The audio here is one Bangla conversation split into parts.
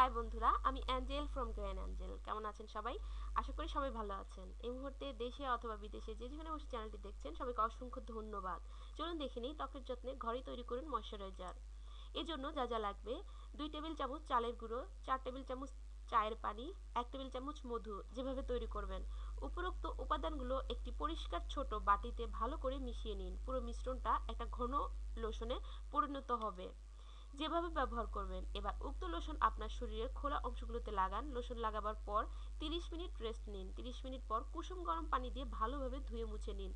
হাই বন্ধুরা, আমি অ্যাঞ্জেল ফ্রম গ্র্যান্ড অ্যাঞ্জেল। কেমন আছেন সবাই? আশা করি সবাই ভালো আছেন। এই মুহূর্তে দেশে অথবা বিদেশে যে যেখানে বসে চ্যানেলটি দেখছেন সবাইকে অসংখ্য ধন্যবাদ। চলুন দেখে নিই ত্বকের যত্নে ঘরেই তৈরি করুন ময়শ্চারাইজার। এজন্য যা যা লাগবে: 2 টেবিল চামচ চালের গুঁড়ো, 4 টেবিল চামচ চায়ের পানি, 1 টেবিল চামচ মধু। যেভাবে তৈরি করবেন, উপরোক্ত উপাদানগুলো একটি পরিষ্কার ছোট বাটিতে ভালো করে মিশিয়ে নিন। পুরো মিশ্রণটা একটা ঘন লোশনে পরিণত হবে। যেভাবে ব্যবহার করবেন, এবার উক্ত লোশন আপনার শরীরের খোলা অংশগুলোতে লাগান। লোশন লাগাবার পর 30 মিনিট রেস্ট নিন। 30 মিনিট পর কুসুম গরম পানি দিয়ে ভালোভাবে ধুয়ে মুছে নিন।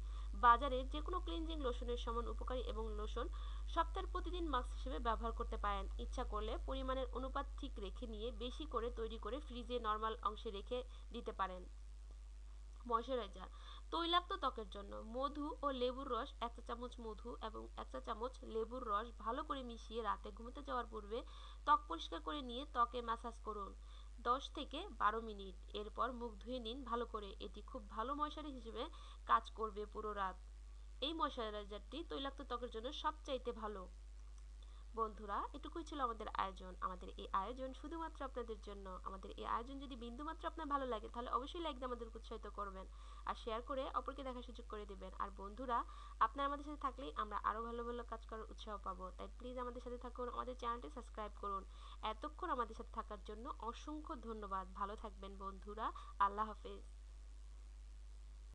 বাজারের যে কোনো ক্লিনজিং লোশনের সমান উপকারী এবং লোশন সপ্তাহের প্রতিদিন মাস্ক হিসেবে ব্যবহার করতে পারেন। ইচ্ছা করলে পরিমাণের অনুপাত ঠিক রেখে নিয়ে বেশি করে তৈরি করে ফ্রিজে নর্মাল অংশে রেখে দিতে পারেন। ময়শ্চারাইজার তৈলাক্ত ত্বকের জন্য মধু ও লেবুর রস, 1 চা চামচ মধু এবং 1 চা চামচ লেবুর রস ভালো করে মিশিয়ে রাতে ঘুমোতে যাওয়ার পূর্বে ত্বক পরিষ্কার করে নিয়ে ত্বকে ম্যাসাজ করুন 10 থেকে 12 মিনিট। এরপর মুখ ধুয়ে নিন ভালো করে। এটি খুব ভালো ময়শ্চারাইজার হিসেবে কাজ করবে পুরো রাত। এই ময়শ্চারাইজারটি তৈলাক্ত ত্বকের জন্য সবচাইতে ভালো। বন্ধুরা, এটুকুই ছিল আমাদের আয়োজন। আমাদের এই আয়োজন শুধুমাত্র আপনাদের জন্য। আমাদের এই আয়োজন যদি বিন্দুমাত্র আপনার ভালো লাগে তাহলে অবশ্যই লাইক দিয়ে আমাদেরকে উৎসাহিত করবেন আর শেয়ার করে অপরকে দেখার সুযোগ করে দিবেন। আর বন্ধুরা, আপনারা আমাদের সাথে থাকলেই আমরা আরো ভালো ভালো কাজ করার উৎসাহ পাবো। তাই প্লিজ আমাদের সাথে থাকুন, আমাদের চ্যানেলটি সাবস্ক্রাইব করুন। এতক্ষণ আমাদের সাথে থাকার জন্য অসংখ্য ধন্যবাদ। ভালো থাকবেন বন্ধুরা। আল্লাহ হাফেজ।